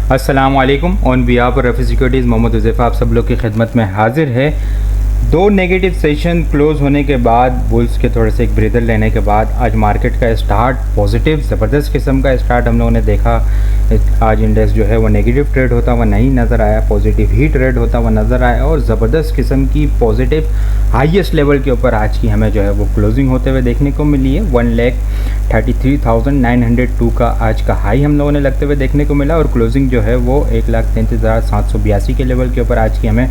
अस्सलामुअलैकुम। On behalf Rafi securities Mohammad Huzaifa आप सब लोग की खिदमत में हाजिर है। दो नेगेटिव सेशन क्लोज़ होने के बाद, बुल्स के थोड़े से एक ब्रीदर लेने के बाद आज मार्केट का स्टार्ट पॉजिटिव ज़बरदस्त किस्म का स्टार्ट हम लोगों ने देखा। आज इंडेक्स जो है वो नेगेटिव ट्रेड होता हुआ नहीं नज़र आया, पॉजिटिव ही ट्रेड होता हुआ नज़र आया और ज़बरदस्त किस्म की पॉजिटिव हाईएस्ट लेवल के ऊपर आज की हमें जो है वो क्लोजिंग होते हुए देखने को मिली है। 1,33,902 का आज का हाई हम लोगों ने लगते हुए देखने को मिला और क्लोजिंग जो है वो 1,33,782 के लेवल के ऊपर आज की हमें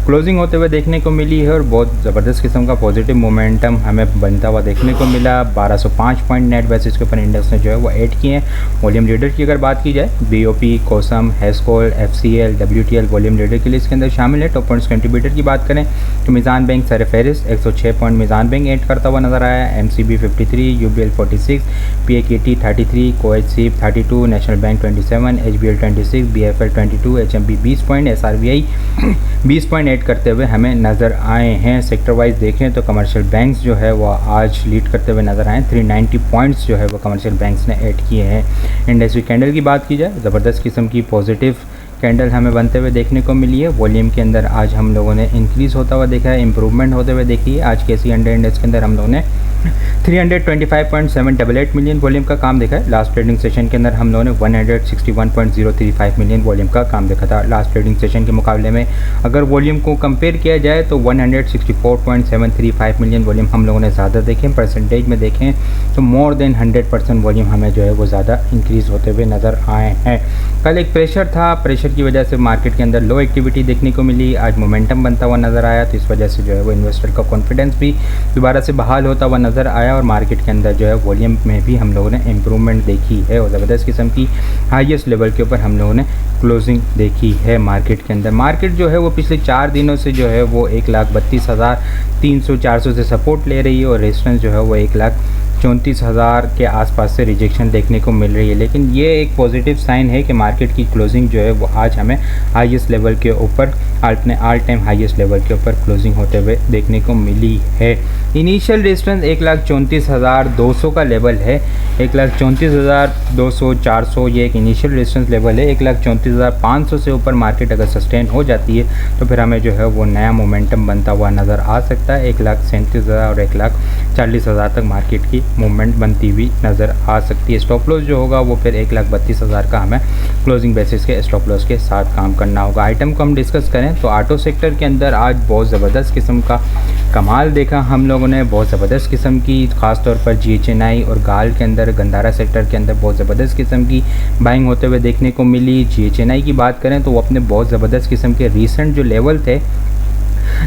क्लोजिंग होते हुए देखने को मिली है और बहुत ज़बरदस्त किस्म का पॉजिटिव मोमेंटम हमें बनता हुआ देखने को मिला। 1205 पॉइंट नेट बेसिस के ऊपर इंडेक्स ने जो है वो ऐड किए हैं। वॉल्यूम लीडर की अगर बात की जाए, बीओपी, कोसम, हेस्कोल, एफसीएल, डब्ल्यूटीएल वॉल्यूम लीडर की लिस्ट के अंदर शामिल है। टॉप पॉइंट्स कंट्रीब्यूटर की बात करें तो मीज़ान बैंक सर फहरिस्त 106 पॉइंट मीज़ान बैंक ऐड करता हुआ नजर आया। MCB 53, UBL 46, PAKT 33, KOHC 32, National Bank 27, HBL 26, BFL 22, HMB 20 point, SRBI 20 point add करते हुए हमें नज़र आए हैं। सेक्टर वाइज देखें तो कमर्शियल बैंक्स जो है वो आज लीड करते हुए नज़र आए। 390 पॉइंट्स जो है वो कमर्शियल बैंक्स ने ऐड किए हैं। इंडेक्स कैंडल की बात की जाए, ज़बरदस्त किस्म की पॉजिटिव कैंडल हमें बनते हुए देखने को मिली है। वॉल्यूम के अंदर आज हम लोगों ने इंक्रीज़ होता हुआ देखा है, इंप्रूवमेंट होते हुए देखी है। आज के एसी100 इंडेक्स के अंदर हम लोगों ने 325.788 मिलियन वॉल्यूम का काम देखा है। लास्ट ट्रेडिंग सेशन के अंदर हम लोगों ने 161.035 मिलियन वॉल्यूम का काम देखा था। लास्ट ट्रेडिंग सेशन के मुकाबले में अगर वॉल्यूम को कंपेयर किया जाए तो 164.735 मिलियन वॉल्यूम हम लोगों ने ज़्यादा देखें। परसेंटेज में देखें तो मोर देन 100% वॉल्यूम हमें जो है वो ज़्यादा इंक्रीज़ होते हुए नज़र आए हैं। कल एक प्रेशर था, प्रेशर की वजह से मार्केट के अंदर लो एक्टिविटी देखने को मिली। आज मोमेंटम बनता हुआ नज़र आया, तो इस वजह से जो है वो इन्वेस्टर का कॉन्फिडेंस भी दोबारा से बहाल होता हुआ नज़र आया और मार्केट के अंदर जो है वॉल्यूम में भी हम लोगों ने इम्प्रूवमेंट देखी है और ज़बरदस्त किस्म की हाईएस्ट लेवल के ऊपर हम लोगों ने क्लोजिंग देखी है मार्केट के अंदर। मार्केट जो है वो पिछले 4 दिनों से जो है वो 1,32,300-400 से सपोर्ट ले रही है और रेजिस्टेंस जो है वो 1,34,000 के आसपास से रिजेक्शन देखने को मिल रही है। लेकिन ये एक पॉजिटिव साइन है कि मार्केट की क्लोजिंग जो है वो आज हमें हाईएस्ट लेवल के ऊपर, अपने ऑल टाइम हाईएस्ट लेवल के ऊपर क्लोजिंग होते हुए देखने को मिली है। इनिशियल रेजिस्टेंस 1,34,200 का लेवल है। 1,34,200-400 ये एक इनिशियल रेजिस्टेंस लेवल है। 1,34,500 से ऊपर मार्केट अगर सस्टेन हो जाती है तो फिर हमें जो है वो नया मोमेंटम बनता हुआ नज़र आ सकता है। 1,37,000 और 1,40,000 तक मार्केट की मूवमेंट बनती हुई नज़र आ सकती है। स्टॉप लॉस जो होगा वो फिर 1,32,000 का हमें क्लोजिंग बेसिस के स्टॉप लॉस के साथ काम करना होगा। आइटम को हम डिस्कस करें तो ऑटो सेक्टर के अंदर आज बहुत ज़बरदस्त किस्म का कमाल देखा हम लोगों ने। बहुत ज़बरदस्त किस्म की ख़ास तौर पर GHNI और गाल के अंदर, गंदारा सेक्टर के अंदर बहुत ज़बरदस्त किस्म की बाइंग होते हुए देखने को मिली। GHNI की बात करें तो वो अपने बहुत ज़बरदस्त किस्म के रीसेंट जो लेवल थे,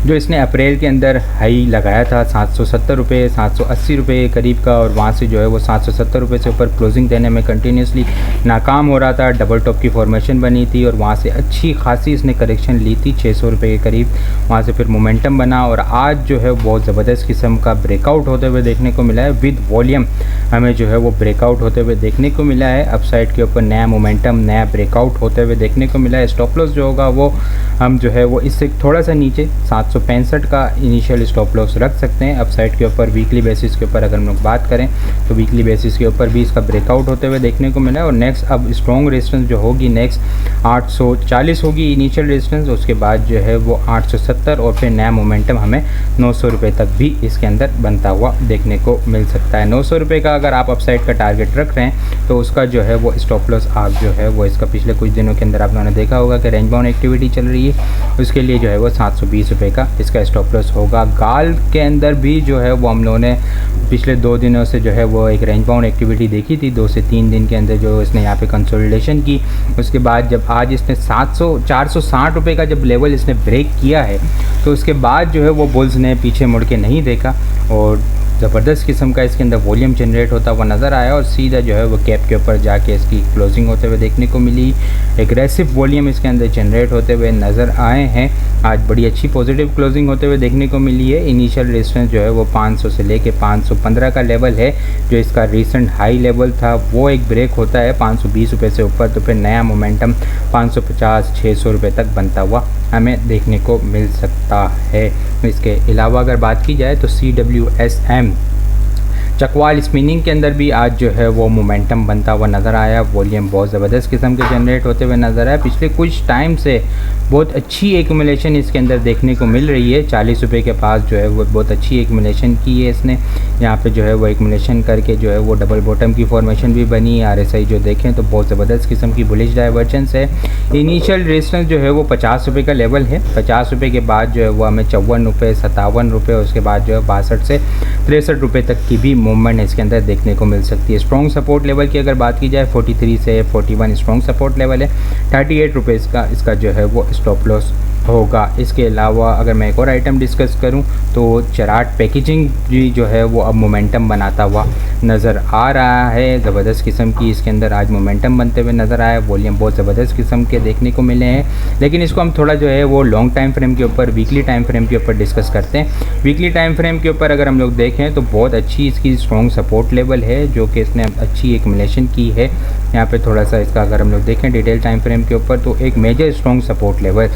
जो इसने अप्रैल के अंदर हाई लगाया था 770 रुपये, 780 रुपये करीब का, और वहाँ से जो है वो 770 रुपये से ऊपर क्लोजिंग देने में कंटिन्यूसली नाकाम हो रहा था। डबल टॉप की फॉर्मेशन बनी थी और वहाँ से अच्छी खासी इसने करेक्शन ली थी 600 रुपये के करीब। वहाँ से फिर मोमेंटम बना और आज जो है बहुत ज़बरदस्त किस्म का ब्रेकआउट होते हुए देखने को मिला है। विद वॉल्यूम हमें जो है वो ब्रेकआउट होते हुए देखने को मिला है। अपसाइड के ऊपर नया मोमेंटम, नया ब्रेकआउट होते हुए देखने को मिला है। स्टॉप लॉस जो होगा वो हम जो है वो इससे थोड़ा सा नीचे 765 का इनिशियल स्टॉप लॉस रख सकते हैं। अपसाइड के ऊपर वीकली बेसिस के ऊपर अगर हम लोग बात करें तो वीकली बेसिस के ऊपर भी इसका ब्रेकआउट होते हुए देखने को मिला है। और नेक्स्ट अब स्ट्रॉन्ग रेजिस्टेंस जो होगी नेक्स्ट 840 होगी इनिशियल रेजिस्टेंस, उसके बाद जो है वो 870 और फिर नया मोमेंटम हमें 900 रुपये तक भी इसके अंदर बनता हुआ देखने को मिल सकता है। 900 रुपये का अगर आप अपसाइड का टारगेट रख रहे हैं तो उसका जो है वो स्टॉप लॉस आप जो है वो इसका पिछले कुछ दिनों के अंदर आप लोगों ने देखा होगा कि रेंज बाउंड एक्टिविटी चल रही है, उसके लिए जो है वो 720 रुपये का इसका स्टॉप लॉस होगा। गाल के अंदर भी जो है वो हम लोगों ने पिछले 2 दिनों से जो है वो एक रेंज बाउंड एक्टिविटी देखी थी। 2 से 3 दिन के अंदर जो इसने यहाँ पे कंसोलिडेशन की, उसके बाद जब आज इसने 460 रुपये का जब लेवल इसने ब्रेक किया है तो उसके बाद जो है वो बुल्स ने पीछे मुड़ के नहीं देखा और ज़बरदस्त किस्म का इसके अंदर वॉल्यूम जनरेट होता हुआ नज़र आया और सीधा जो है वो कैप के ऊपर जाके इसकी क्लोजिंग होते हुए देखने को मिली। एग्रेसिव वॉल्यूम इसके अंदर जनरेट होते हुए नज़र आए हैं। आज बड़ी अच्छी पॉजिटिव क्लोजिंग होते हुए देखने को मिली है। इनिशियल रेजिस्टेंस जो है वो 500 से लेके 515 का लेवल है, जो इसका रिसेंट हाई लेवल था वो एक ब्रेक होता है 520 रुपये से ऊपर, तो फिर नया मोमेंटम 550-600 रुपये तक बनता हुआ हमें देखने को मिल सकता है। इसके अलावा अगर बात की जाए तो CWSM चकवाल स्पिनिंग के अंदर भी आज जो है वो मोमेंटम बनता हुआ नज़र आया, वॉल्यूम बहुत ज़बरदस्त किस्म के जनरेट होते हुए नज़र आया। पिछले कुछ टाइम से बहुत अच्छी एक्यूमुलेशन इसके अंदर देखने को मिल रही है। 40 रुपये के पास जो है वो बहुत अच्छी एक्यूमुलेशन की है इसने। यहाँ पे जो है वो एक्यूमुलेशन करके जो है वो डबल बॉटम की फॉर्मेशन भी बनी है। RSI जो देखें तो बहुत ज़बरदस्त किस्म की बुलिश डाइवर्जेंस है। इनिशियल रेजिस्टेंस जो है वो 50 रुपये का लेवल है। 50 रुपये के बाद जो है वो हमें 54 रुपये, 57 रुपये, उसके बाद जो है 62 से 63 रुपये तक की भी मूवमेंट इसके अंदर देखने को मिल सकती है। स्ट्रॉन्ग सपोर्ट लेवल की अगर बात की जाए 43 से 41 स्ट्रॉन्ग सपोर्ट लेवल है। 38 रुपये इसका जो है वो स्टॉप लॉस होगा। इसके अलावा अगर मैं एक और आइटम डिस्कस करूं तो चराट पैकेजिंग भी जो है वो अब मोमेंटम बनाता हुआ नज़र आ रहा है। ज़बरदस्त किस्म की इसके अंदर आज मोमेंटम बनते हुए नज़र आया। वॉल्यूम बहुत ज़बरदस्त किस्म के देखने को मिले हैं, लेकिन इसको हम थोड़ा जो है वो लॉन्ग टाइम फ्रेम के ऊपर, वीकली टाइम फ्रेम के ऊपर डिस्कस करते हैं। वीकली टाइम फ्रेम के ऊपर अगर हम लोग देखें तो बहुत अच्छी इसकी स्ट्रॉन्ग सपोर्ट लेवल है जो कि इसने अच्छी एक्यूमुलेशन की है। यहाँ पे थोड़ा सा इसका अगर हम लोग देखें डिटेल टाइम फ्रेम के ऊपर तो एक मेजर स्ट्रॉन्ग सपोर्ट लेवल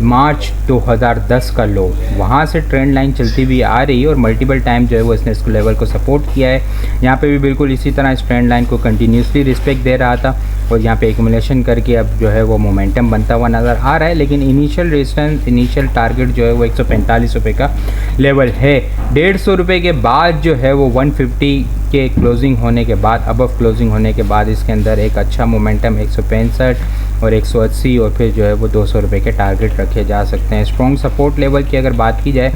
मार्च 2010 का लो, वहाँ से ट्रेंड लाइन चलती हुई आ रही है और मल्टीपल टाइम जो है वो इसने इस लेवल को सपोर्ट किया है। यहाँ पे भी बिल्कुल इसी तरह इस ट्रेंड लाइन को कंटिन्यूसली रिस्पेक्ट दे रहा था और यहाँ पे एक्यूमुलेशन करके अब जो है वो मोमेंटम बनता हुआ नज़र आ रहा है। लेकिन इनिशियल रेजिस्टेंस, इनिशियल टारगेट जो है वो 145 रुपये का लेवल है। 150 रुपये के बाद जो है वो 150 के क्लोजिंग होने के बाद, अबव क्लोजिंग होने के बाद इसके अंदर एक अच्छा मोमेंटम 165 और 180 और फिर जो है वो 200 रुपये के टारगेट रखे जा सकते हैं। स्ट्रॉन्ग सपोर्ट लेवल की अगर बात की जाए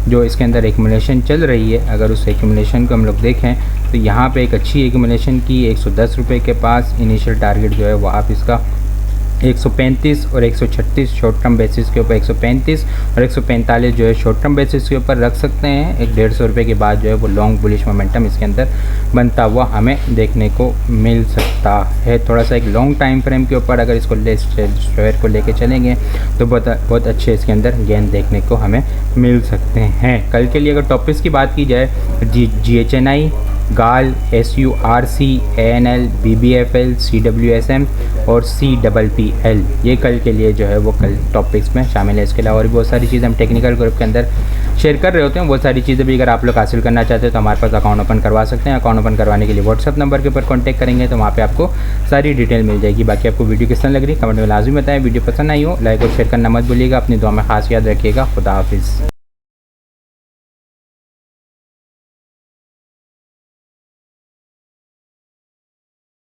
जो इसके अंदर एक्यूमुलेशन चल रही है, अगर उस एक्यूमुलेशन को हम लोग देखें तो यहाँ पे एक अच्छी एक्यूमुलेशन की 110 रुपये के पास इनिशियल टारगेट जो है वो आप इसका 135 और 136 शॉर्ट टर्म बेसिस के ऊपर 135 और 145 जो है शॉर्ट टर्म बेसिस के ऊपर रख सकते हैं। एक 150 रुपये के बाद जो है वो लॉन्ग बुलिश मोमेंटम इसके अंदर बनता हुआ हमें देखने को मिल सकता है। थोड़ा सा एक लॉन्ग टाइम फ्रेम के ऊपर अगर इसको शेयर को लेके चलेंगे तो बहुत अच्छे इसके अंदर गेन देखने को हमें मिल सकते हैं। कल के लिए अगर टॉपिक्स की बात की जाए GHNI, गाल, SURC, ANL, BBFL, CWSM और CPPL ये कल के लिए जो है वो कल टॉपिक्स में शामिल है। इसके अलावा और भी बहुत सारी चीज़ें हम टेक्निकल ग्रुप के अंदर शेयर कर रहे होते हैं। बहुत सारी चीज़ें भी अगर आप लोग हासिल करना चाहते हैं तो हमारे पास अकाउंट ओपन करवा सकते हैं। अकाउंट ओपन करवाने के लिए व्हाट्सअप नंबर के ऊपर कॉन्टैक्ट करेंगे तो वहाँ पे आपको सारी डिटेल मिल जाएगी। बाकी आपको वीडियो किस तरह लग रही है कमेंट में लाजमी बताएं। वीडियो पसंद आई हो लाइक और शेयर करना मत भूलिएगा। अपनी दुआ में खास याद रखिएगा। खुदा हाफिज़।